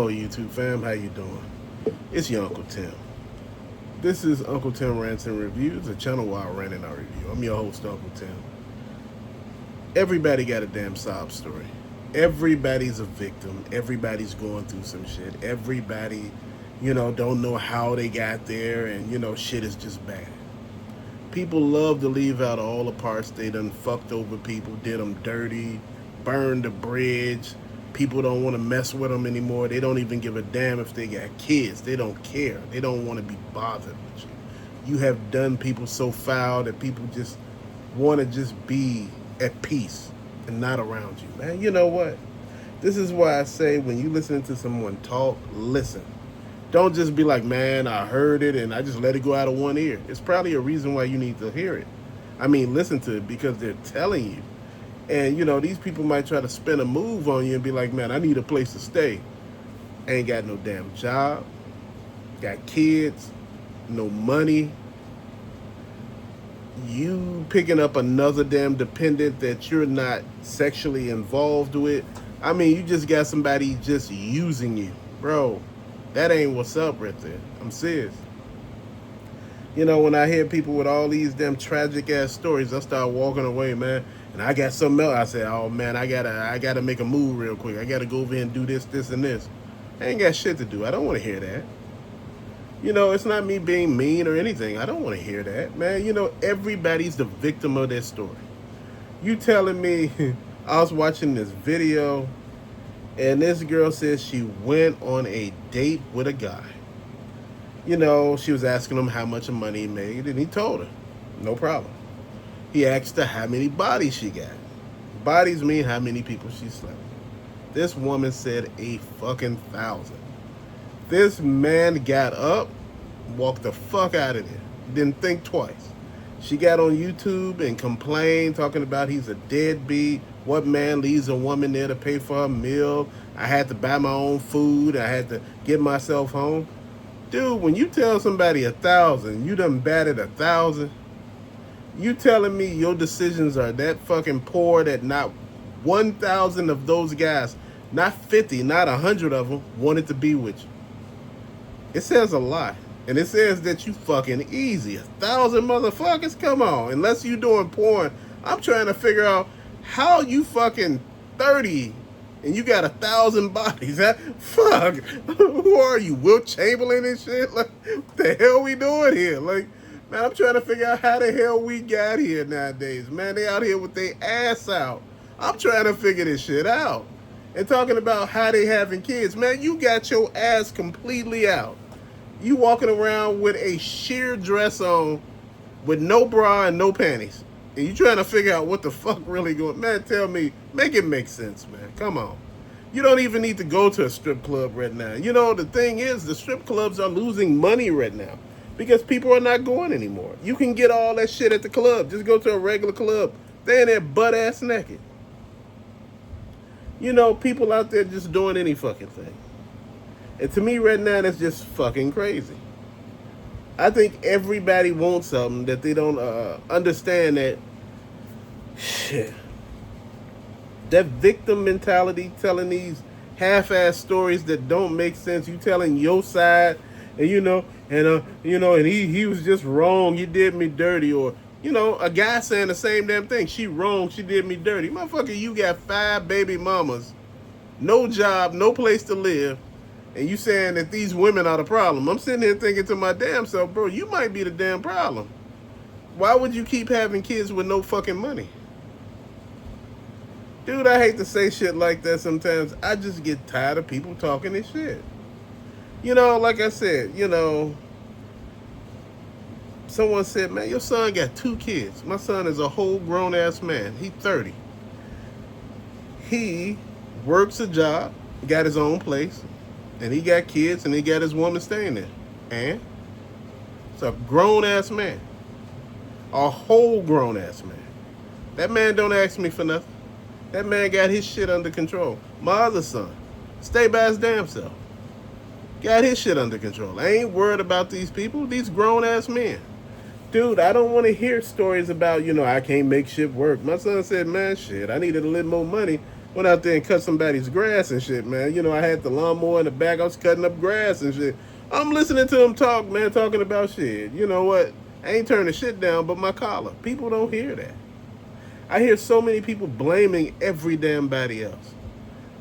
Hello YouTube fam, how you doing? It's your Uncle Tim. This is Uncle Tim Rants and Reviews, a channel where I rant and I review. I'm your host, Uncle Tim. Everybody got a damn sob story. Everybody's a victim. Everybody's going through some shit. Everybody, don't know how they got there, and shit is just bad. People love to leave out all the parts they done fucked over people, did them dirty, burned the bridge. People don't want to mess with them anymore. They don't even give a damn if they got kids. They don't care. They don't want to be bothered with you. You have done people so foul that people just want to just be at peace and not around you, man. You know what? This is why I say when you listen to someone talk, listen. Don't just be like, man, I heard it and I just let it go out of one ear. It's probably a reason why you need to hear it. I mean, listen to it because they're telling you. And, these people might try to spin a move on you and be like, man, I need a place to stay. Ain't got no damn job. Got kids. No money. You picking up another damn dependent that you're not sexually involved with. I mean, you just got somebody just using you. Bro, that ain't what's up right there. I'm serious. When I hear people with all these damn tragic ass stories, I start walking away, man. And I got something else. I said, oh man, I gotta make a move real quick. I gotta go over here and do this, this, and this. I ain't got shit to do. I don't want to hear that. It's not me being mean or anything. I don't want to hear that, man. Everybody's the victim of their story. You telling me I was watching this video and this girl says she went on a date with a guy. She was asking him how much money he made, and he told her, no problem. He asked her how many bodies she got. Bodies mean how many people she slept with. This woman said 1,000. This man got up, walked the fuck out of there. Didn't think twice. She got on YouTube and complained, talking about he's a deadbeat. What man leaves a woman there to pay for her meal? I had to buy my own food. I had to get myself home. Dude, when you tell somebody 1,000, you done batted 1,000. You telling me your decisions are that fucking poor that not 1,000 of those guys, not 50, not 100 of them, wanted to be with you? It says a lot. And it says that you fucking easy. 1,000 motherfuckers? Come on. Unless you doing porn. I'm trying to figure out how you fucking 30 and you got 1,000 bodies. Fuck. Who are you? Will Chamberlain and shit? Like, what the hell we doing here? Like, man, I'm trying to figure out how the hell we got here nowadays. Man, they out here with their ass out. I'm trying to figure this shit out. And talking about how they having kids. Man, you got your ass completely out. You walking around with a sheer dress on with no bra and no panties. And you trying to figure out what the fuck really going. Man, tell me, make it make sense, man. Come on. You don't even need to go to a strip club right now. The thing is, the strip clubs are losing money right now because people are not going anymore. You can get all that shit at the club. Just go to a regular club. They're in there butt ass naked. People out there just doing any fucking thing. And to me right now, that's just fucking crazy. I think everybody wants something that they don't understand that shit. That victim mentality, telling these half-ass stories that don't make sense. You telling your side, and and he was just wrong. He did me dirty, or a guy saying the same damn thing. She wrong. She did me dirty. Motherfucker, you got 5 baby mamas, no job, no place to live. And you saying that these women are the problem. I'm sitting here thinking to my damn self, bro, you might be the damn problem. Why would you keep having kids with no fucking money? Dude, I hate to say shit like that sometimes. I just get tired of people talking this shit. Like I said, someone said, man, your son got 2 kids. My son is a whole grown-ass man. He's 30. He works a job, got his own place, and he got kids, and he got his woman staying there. And it's a grown-ass man. A whole grown-ass man. That man don't ask me for nothing. That man got his shit under control. My other son, stay by his damn self. Got his shit under control. I ain't worried about these people, these grown-ass men. Dude, I don't want to hear stories about, I can't make shit work. My son said, man, shit, I needed a little more money. Went out there and cut somebody's grass and shit, man. You know, I had the lawnmower in the back. I was cutting up grass and shit. I'm listening to them talk, man, talking about shit. You know what? I ain't turning shit down but my collar. People don't hear that. I hear so many people blaming every damn body else.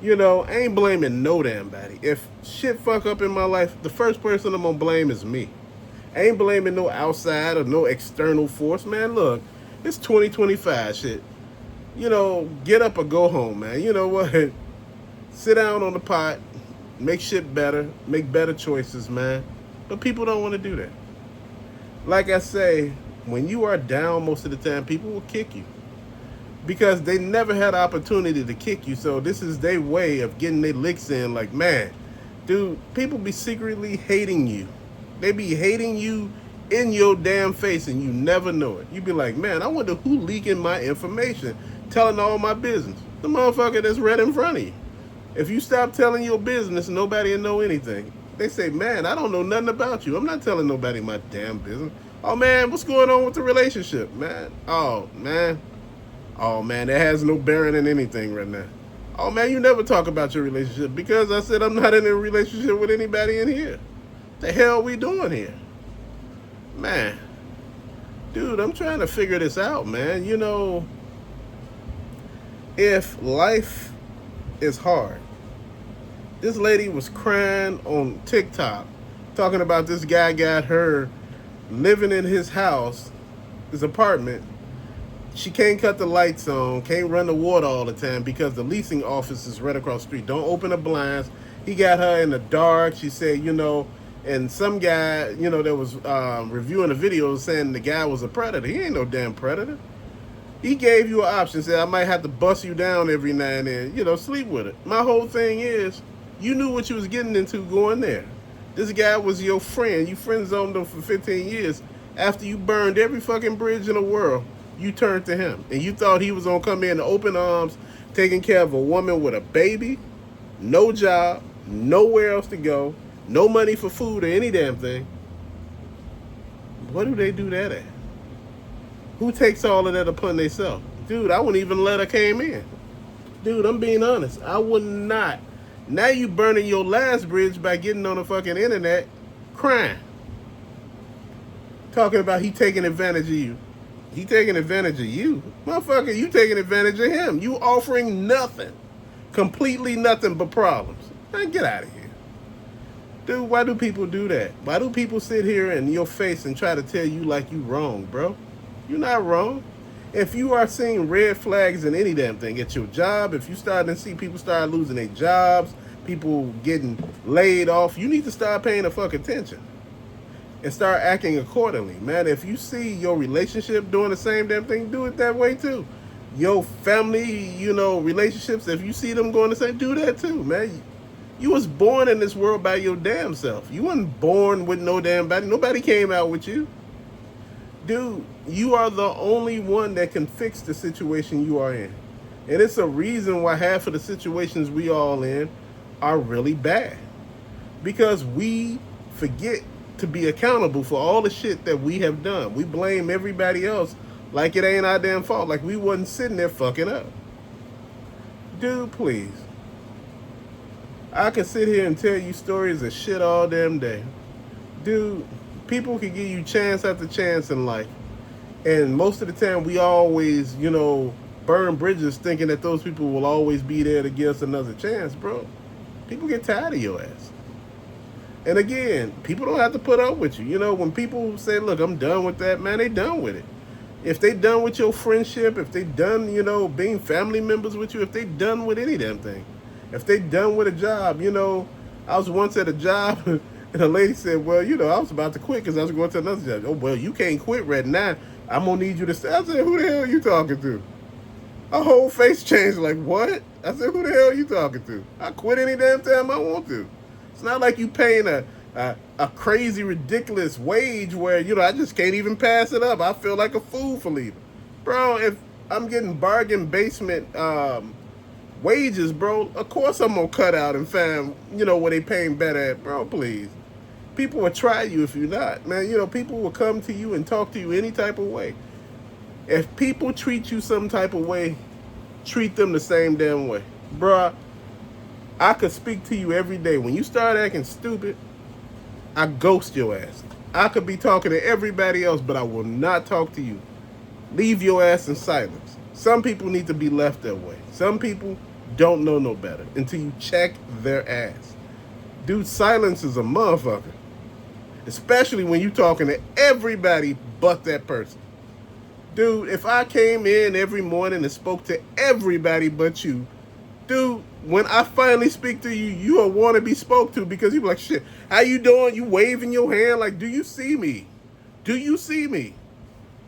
You know, I ain't blaming no damn body. If shit fuck up in my life, the first person I'm gonna blame is me. I ain't blaming no outside or no external force, man. Look, it's 2025 shit. You know, get up or go home, man. You know what? Sit down on the pot, make shit better, make better choices, man. But people don't want to do that. Like I say, when you are down most of the time, people will kick you. Because they never had an opportunity to kick you. So this is their way of getting their licks in. Like, man, dude, people be secretly hating you. They be hating you in your damn face and you never know it. You be like, man, I wonder who leaking my information, telling all my business. The motherfucker that's right in front of you. If you stop telling your business, nobody will know anything. They say, man, I don't know nothing about you. I'm not telling nobody my damn business. Oh, man, what's going on with the relationship, man? Oh, man, that has no bearing in anything right now. Oh, man, you never talk about your relationship because I said I'm not in a relationship with anybody in here. The hell we doing here? Man, dude, I'm trying to figure this out, man. You know, if life is hard, this lady was crying on TikTok talking about this guy got her living in his house, his apartment. She can't cut the lights on, can't run the water all the time because the leasing office is right across the street. Don't open the blinds. He got her in the dark. She said, you know, and some guy, you know, that was reviewing the video saying the guy was a predator. He ain't no damn predator. He gave you an option, said, I might have to bust you down every now and then, you know, sleep with it. My whole thing is, you knew what you was getting into going there. This guy was your friend. You friend zoned him for 15 years. After you burned every fucking bridge in the world, you turned to him. And you thought he was going to come in open arms, taking care of a woman with a baby, no job, nowhere else to go, no money for food or any damn thing. What do they do that at? Who takes all of that upon themselves? Dude, I wouldn't even let her came in. Dude, I'm being honest. I would not. Now you burning your last bridge by getting on the fucking internet crying. Talking about he taking advantage of you. He taking advantage of you. Motherfucker, you taking advantage of him. You offering nothing. Completely nothing but problems. Man, get out of here. Dude, why do people do that? Why do people sit here in your face and try to tell you like you wrong, bro? You're not wrong. If you are seeing red flags in any damn thing at your job, if you starting to see people start losing their jobs, people getting laid off, you need to start paying the fuck attention and start acting accordingly, man. If you see your relationship doing the same damn thing, do it that way too. Your family, you know, relationships, if you see them going the same, do that too, man. You was born in this world by your damn self. You wasn't born with no damn body. Nobody came out with you. Dude, you are the only one that can fix the situation you are in. And it's a reason why half of the situations we all in are really bad. Because we forget to be accountable for all the shit that we have done. We blame everybody else like it ain't our damn fault. Like we wasn't sitting there fucking up. Dude, please. I could sit here and tell you stories of shit all damn day. Dude, people can give you chance after chance in life. And most of the time we always, you know, burn bridges thinking that those people will always be there to give us another chance, bro. People get tired of your ass. And again, people don't have to put up with you. You know, when people say, look, I'm done with that, man, they done with it. If they done with your friendship, if they done, you know, being family members with you, if they done with any damn thing, if they done with a job, you know, I was once at a job and a lady said, well, you know, I was about to quit because I was going to another job. Oh, well, you can't quit right now. I'm going to need you to stay. I said, who the hell are you talking to? Her whole face changed like, what? I said, who the hell are you talking to? I quit any damn time I want to. It's not like you paying a crazy, ridiculous wage where, you know, I just can't even pass it up. I feel like a fool for leaving. Bro, if I'm getting bargain basement wages, bro, of course I'm going to cut out and find, you know, where they paying better at. Bro, please. People will try you if you're not. Man, you know, people will come to you and talk to you any type of way. If people treat you some type of way, treat them the same damn way. Bruh, I could speak to you every day. When you start acting stupid, I ghost your ass. I could be talking to everybody else, but I will not talk to you. Leave your ass in silence. Some people need to be left that way. Some people don't know no better until you check their ass. Dude, silence is a motherfucker. Especially when you talking to everybody but that person. Dude, if I came in every morning and spoke to everybody but you, dude, when I finally speak to you, you will want to be spoke to because you be like, shit, how you doing? You waving your hand like, do you see me? Do you see me?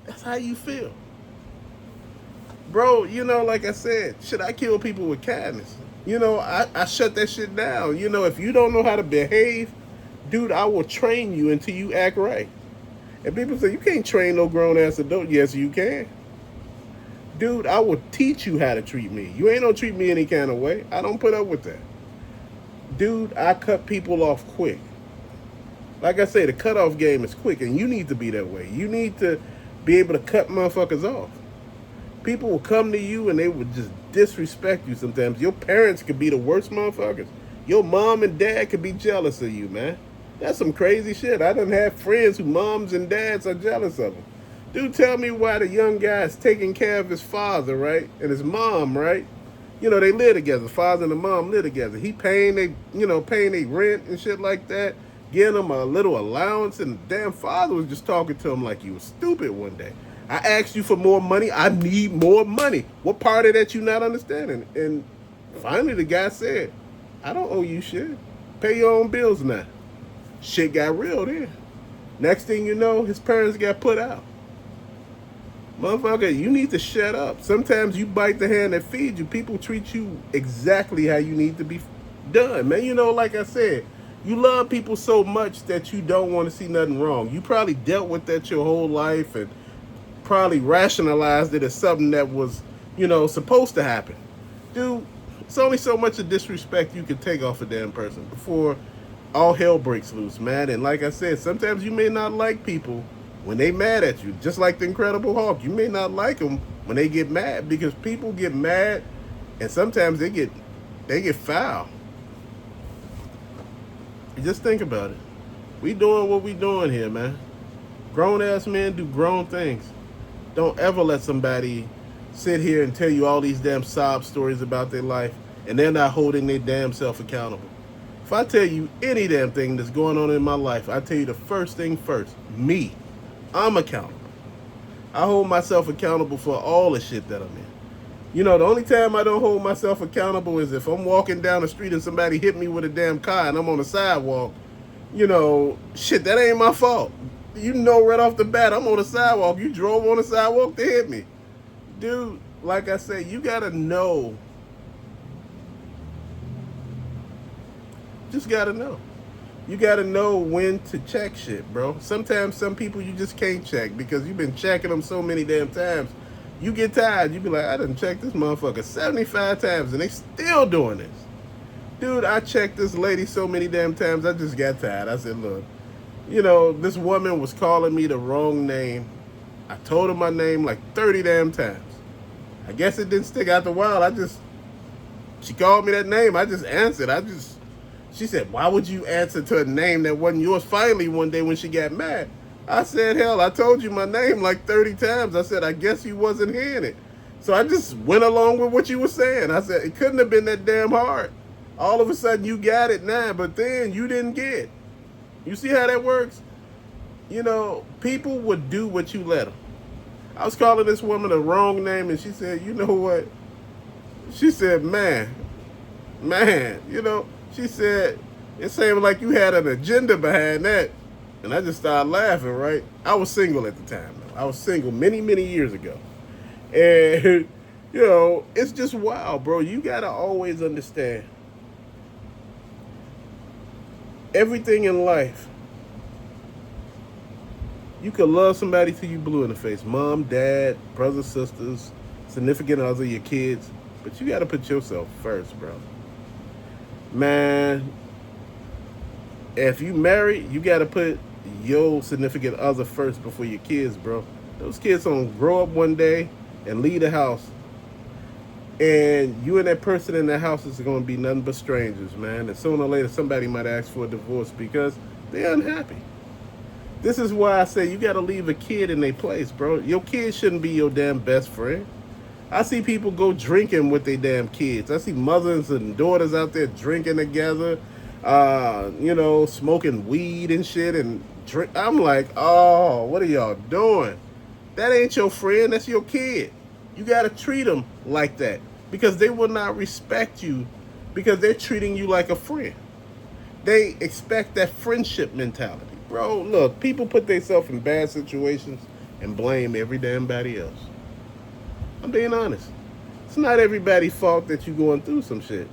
That's how you feel. Bro, like I said, shit, I kill people with kindness. I shut that shit down. If you don't know how to behave, dude, I will train you until you act right. And people say, you can't train no grown ass adult. Yes, you can. Dude, I will teach you how to treat me. You ain't gonna treat me any kind of way. I don't put up with that. Dude, I cut people off quick. Like I say, the cutoff game is quick, and you need to be that way. You need to be able to cut motherfuckers off. People will come to you and they would just disrespect you sometimes. Your parents could be the worst motherfuckers. Your mom and dad could be jealous of you, man. That's some crazy shit. I done have friends who moms and dads are jealous of them. Dude, tell me why the young guy is taking care of his father, right? And his mom, right? They live together. The father and the mom live together. He paying they rent and shit like that, giving them a little allowance, and the damn father was just talking to him like he was stupid one day. I asked you for more money. I need more money. What part of that you not understanding? And finally the guy said, I don't owe you shit. Pay your own bills now. Shit got real then. Next thing you know, his parents got put out. Motherfucker, you need to shut up. Sometimes you bite the hand that feeds you. People treat you exactly how you need to be done. Man, like I said, you love people so much that you don't want to see nothing wrong. You probably dealt with that your whole life and probably rationalized it as something that was, supposed to happen. Dude, it's only so much of disrespect you can take off a damn person before all hell breaks loose, man. And like I said, sometimes you may not like people when they mad at you. Just like the Incredible Hulk, you may not like them when they get mad because people get mad and sometimes they get foul. Just think about it. We doing what we doing here, man. Grown ass men do grown things. Don't ever let somebody sit here and tell you all these damn sob stories about their life and they're not holding their damn self accountable. If I tell you any damn thing that's going on in my life, I tell you the first thing first. Me. I'm accountable. I hold myself accountable for all the shit that I'm in. The only time I don't hold myself accountable is if I'm walking down the street and somebody hit me with a damn car and I'm on the sidewalk. Shit, that ain't my fault. Right off the bat, I'm on the sidewalk. You drove on the sidewalk to hit me. Dude, like I say, you gotta know. Just gotta know. You gotta know when to check shit, bro. Sometimes some people you just can't check because you've been checking them so many damn times. You get tired. You be like, I done checked this motherfucker 75 times and they still doing this. Dude, I checked this lady so many damn times, I just got tired. I said, look, this woman was calling me the wrong name. I told her my name like 30 damn times. I guess it didn't stick out the wild. She called me that name. I just answered. She said, why would you answer to a name that wasn't yours? Finally, one day when she got mad, I said, hell, I told you my name like 30 times. I said, I guess you wasn't hearing it. So I just went along with what you were saying. I said, it couldn't have been that damn hard. All of a sudden, you got it now, but then you didn't get it. You see how that works? People would do what you let them. I was calling this woman the wrong name, and she said, you know what? She said, man, she said, it seemed like you had an agenda behind that. And I just started laughing, right? I was single at the time, though. I was single many, many years ago. And, it's just wild, bro. You got to always understand everything in life. You could love somebody till you blue in the face. Mom, dad, brothers, sisters, significant other, your kids. But you got to put yourself first, bro. Man, if you married, you got to put your significant other first before your kids, bro. Those kids gonna grow up one day and leave the house And you and that person in the house is going to be nothing but strangers, man. And sooner or later, somebody might ask for a divorce because they're unhappy. This is why I say you got to leave a kid in their place, bro. Your kid shouldn't be your damn best friend. I see people go drinking with their damn kids. I see mothers and daughters out there drinking together, smoking weed and shit and drink. I'm like, oh, what are y'all doing? That ain't your friend. That's your kid. You got to treat them like that because they will not respect you because they're treating you like a friend. They expect that friendship mentality. Bro, look, people put themselves in bad situations and blame every damn body else. I'm being honest. It's not everybody's fault that you're going through some shit.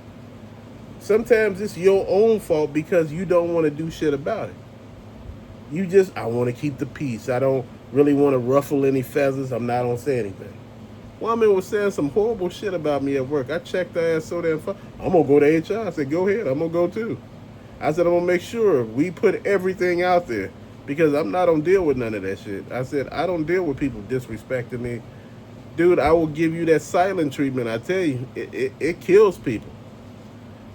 Sometimes it's your own fault because you don't want to do shit about it. I want to keep the peace. I don't really want to ruffle any feathers. I'm not going to say anything. Woman was saying some horrible shit about me at work. I checked her ass so damn far. I'm going to go to HR. I said, go ahead. I'm going to go too. I said, I'm going to make sure we put everything out there because I'm not going to deal with none of that shit. I said, I don't deal with people disrespecting me. Dude, I will give you that silent treatment. I tell you, it kills people.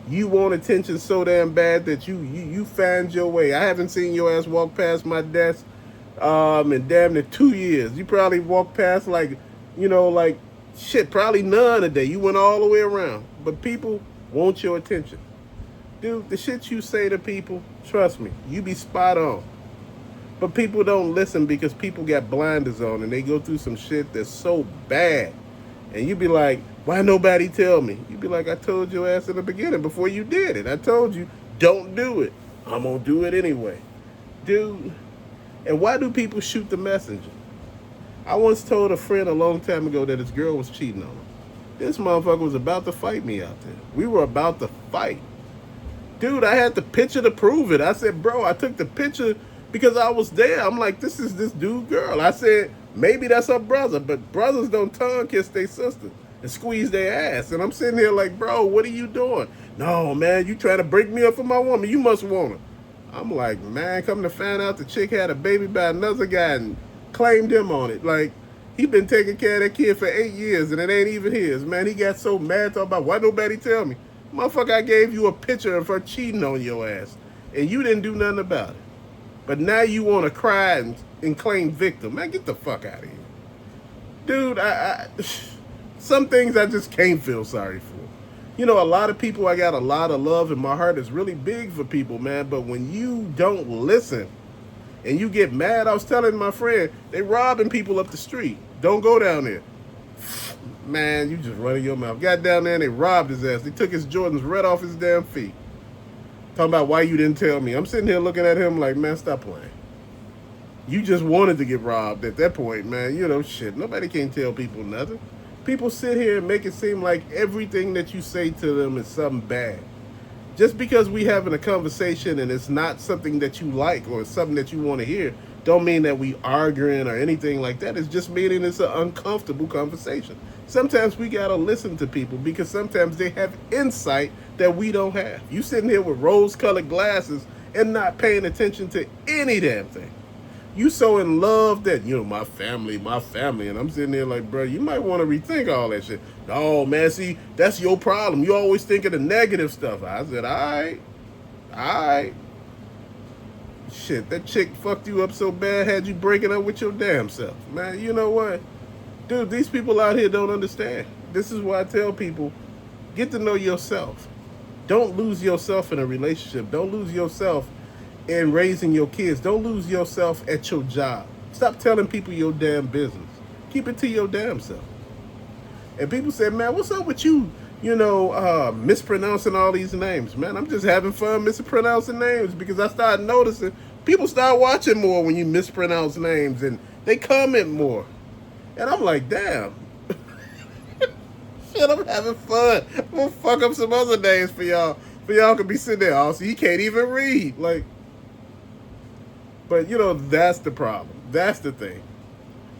You want attention so damn bad that you find your way. I haven't seen your ass walk past my desk in damn near 2 years. You probably walked past like shit, probably none a day. You went all the way around. But people want your attention. Dude, the shit you say to people, trust me, you be spot on. But people don't listen because people got blinders on and they go through some shit that's so bad. And you be like, why nobody tell me? You be like, I told your ass in the beginning before you did it. I told you, don't do it. I'm going to do it anyway. Dude, and why do people shoot the messenger? I once told a friend a long time ago that his girl was cheating on him. This motherfucker was about to fight me out there. We were about to fight. Dude, I had the picture to prove it. I said, bro, I took the picture because I was there. I'm like, this is this dude girl. I said, maybe that's her brother, but brothers don't tongue kiss their sister and squeeze their ass. And I'm sitting here like, bro, what are you doing? No, man, you trying to break me up for my woman. You must want her. I'm like, man, come to find out the chick had a baby by another guy and claimed him on it. Like, he been taking care of that kid for 8 years and it ain't even his. Man, he got so mad talking about, why nobody tell me? Motherfucker, I gave you a picture of her cheating on your ass and you didn't do nothing about it. But now you want to cry and claim victim. Man, get the fuck out of here. Dude, some things I just can't feel sorry for. You know, a lot of people, I got a lot of love and my heart is really big for people, man. But when you don't listen and you get mad, I was telling my friend, they robbing people up the street. Don't go down there. Man, you just running your mouth. Got down there and they robbed his ass. They took his Jordans right off his damn feet. Talking about why you didn't tell me. I'm sitting here looking at him like, man, stop playing. You just wanted to get robbed at that point, man. You know, shit. Nobody can tell people nothing. People sit here and make it seem like everything that you say to them is something bad. Just because we having a conversation and it's not something that you like or something that you want to hear, don't mean that we arguing or anything like that. It's just meaning it's an uncomfortable conversation. Sometimes we gotta listen to people because sometimes they have insight that we don't have. You sitting here with rose-colored glasses and not paying attention to any damn thing. You so in love that, my family, and I'm sitting there like, bro, you might want to rethink all that shit. No, man, see, that's your problem. You always think of the negative stuff. I said, all right. Shit, that chick fucked you up so bad, had you breaking up with your damn self. Man, you know what? Dude, these people out here don't understand. This is why I tell people, get to know yourself. Don't lose yourself in a relationship. Don't lose yourself in raising your kids. Don't lose yourself at your job. Stop telling people your damn business. Keep it to your damn self. And people say, man, what's up with you, mispronouncing all these names? Man, I'm just having fun mispronouncing names because I started noticing people start watching more when you mispronounce names and they comment more. And I'm like, damn. Shit, I'm having fun. I'm gonna fuck up some other names for y'all. For y'all can be sitting there, oh, so you can't even read. Like, but that's the problem. That's the thing.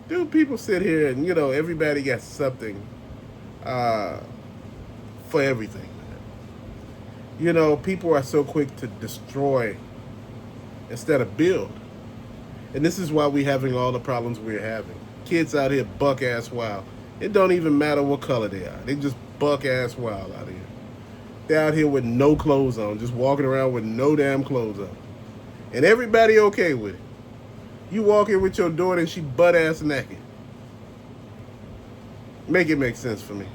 Dude, people sit here and, everybody got something for everything, man. People are so quick to destroy instead of build. And this is why we're having all the problems we're having. Kids out here buck ass wild. It don't even matter what color they are. They just buck ass wild out here. They're out here with no clothes on, just walking around with no damn clothes on. And everybody okay with it. You walk in with your daughter and she butt ass naked. Make it make sense for me.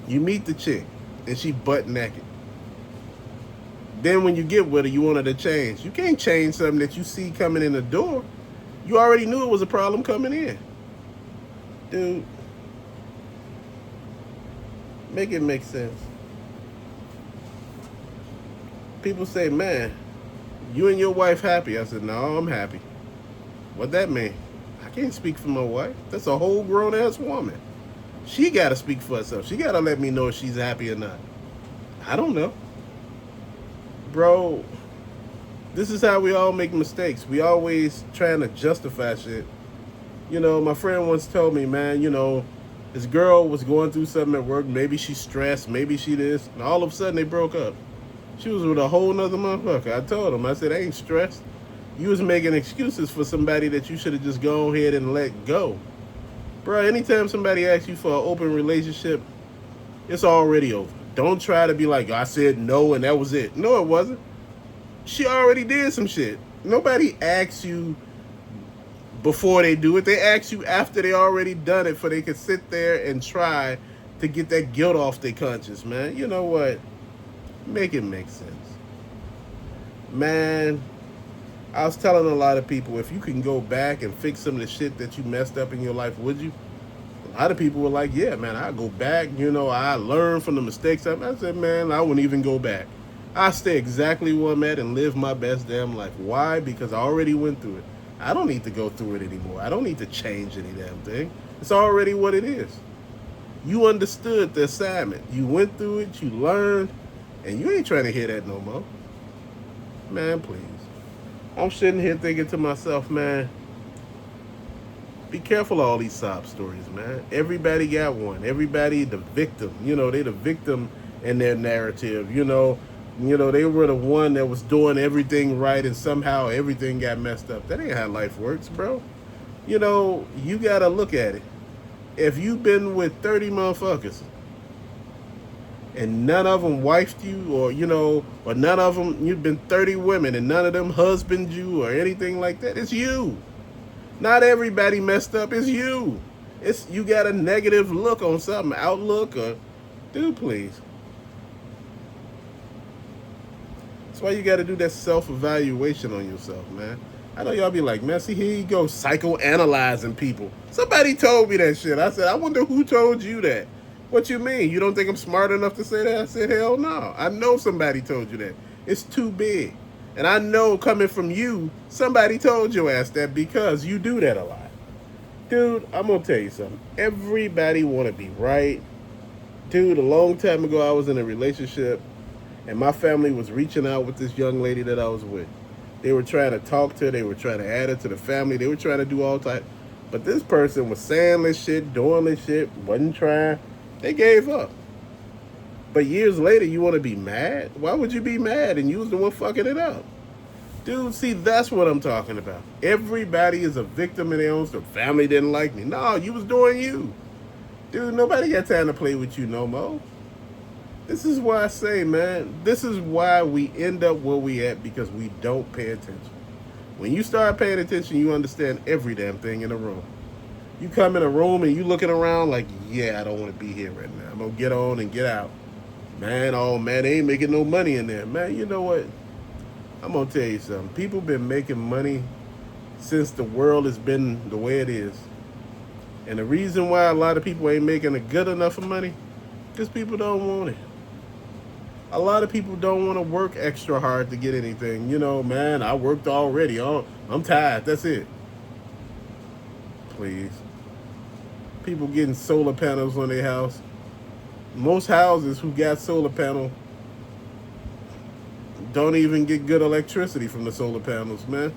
You meet the chick and she butt naked. Then when you get with her, you want her to change. You can't change something that you see coming in the door. You already knew it was a problem coming in. Dude, make it make sense. People say, man, you and your wife happy? I said, no, I'm happy. What that mean? I can't speak for my wife. That's a whole grown-ass woman. She got to speak for herself. She got to let me know if she's happy or not. I don't know. Bro, this is how we all make mistakes. We always trying to justify shit. You know, my friend once told me, man, you know, this girl was going through something at work. Maybe she's stressed. Maybe she this. And all of a sudden, they broke up. She was with a whole nother motherfucker. I told him, I said, I ain't stressed. You was making excuses for somebody that you should have just gone ahead and let go. Bro, anytime somebody asks you for an open relationship, it's already over. Don't try to be like, I said no and that was it. No, it wasn't. She already did some shit. Nobody asks you before they do it. They ask you after they already done it, for they can sit there and try to get that guilt off their conscience, man. You know what? Make it make sense. Man, I was telling a lot of people, if you can go back and fix some of the shit that you messed up in your life, would you? A lot of people were like, yeah, man, I go back. You know, I learn from the mistakes. I said, man, I wouldn't even go back. I stay exactly where I'm at and live my best damn life. Why? Because I already went through it. I don't need to go through it anymore. I don't need to change any damn thing. It's already what it is. You understood the assignment. You went through it. You learned. And you ain't trying to hear that no more. Man, please. I'm sitting here thinking to myself, man, be careful of all these sob stories, man. Everybody got one. Everybody the victim. You know, they the victim in their narrative. You know, they were the one that was doing everything right and somehow everything got messed up. That ain't how life works, bro. You know, you got to look at it. If you've been with 30 motherfuckers and none of them wifed you, or, you know, or none of them, you've been 30 women and none of them husband you or anything like that, it's you. Not everybody messed up, it's you. It's you got a negative look on something, outlook, or, dude, please. That's why you got to do that self-evaluation on yourself, man. I know y'all be like, man, see, here you go, psychoanalyzing people. Somebody told me that shit. I said, I wonder who told you that. What you mean? You don't think I'm smart enough to say that? I said, hell no. I know somebody told you that. It's too big. And I know coming from you, somebody told your ass that because you do that a lot. Dude, I'm going to tell you something. Everybody want to be right. Dude, a long time ago, I was in a relationship, and my family was reaching out with this young lady that I was with. They were trying to talk to her. They were trying to add her to the family. They were trying to do all types. But this person was saying this shit, doing this shit, wasn't trying. They gave up. But years later, you want to be mad? Why would you be mad? And you was the one fucking it up. Dude, see, that's what I'm talking about. Everybody is a victim in their own stuff. Family didn't like me. No, you was doing you. Dude, nobody got time to play with you no more. This is why I say, man, this is why we end up where we at, because we don't pay attention. When you start paying attention, you understand every damn thing in a room. You come in a room and you looking around like, yeah, I don't want to be here right now. I'm going to get on and get out. Man, oh man, they ain't making no money in there. Man, you know what? I'm going to tell you something. People been making money since the world has been the way it is. And the reason why a lot of people ain't making a good enough of money, because people don't want it. A lot of people don't want to work extra hard to get anything. You know, man, I worked already. Oh, I'm tired. That's it. Please. People getting solar panels on their house. Most houses who got solar panel don't even get good electricity from the solar panels, man.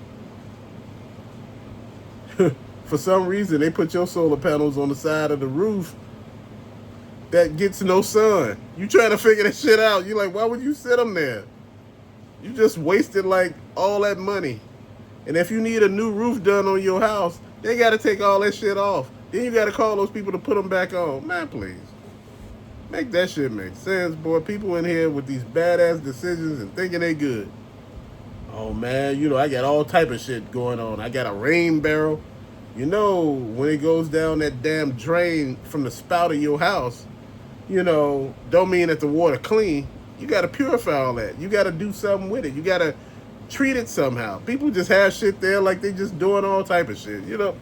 For some reason, they put your solar panels on the side of the roof that gets no sun. You trying to figure that shit out. You're like, why would you sit them there? You just wasted like all that money. And if you need a new roof done on your house, they got to take all that shit off. Then you got to call those people to put them back on. Man, please. Make that shit make sense, boy. People in here with these badass decisions and thinking they good. Oh, man, you know, I got all type of shit going on. I got a rain barrel. You know, when it goes down that damn drain from the spout of your house, you know, don't mean that the water clean. You got to purify all that. You got to do something with it. You got to treat it somehow. People just have shit there like they just doing all type of shit, you know.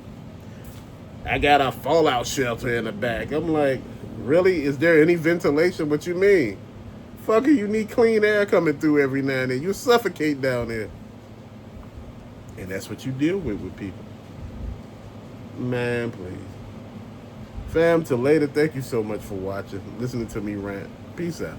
I got a fallout shelter in the back. I'm like, really? Is there any ventilation? What you mean? Fucker, you need clean air coming through every now and then. You suffocate down there. And that's what you deal with people. Man, please. Fam, till later, thank you so much for watching, listening to me rant. Peace out.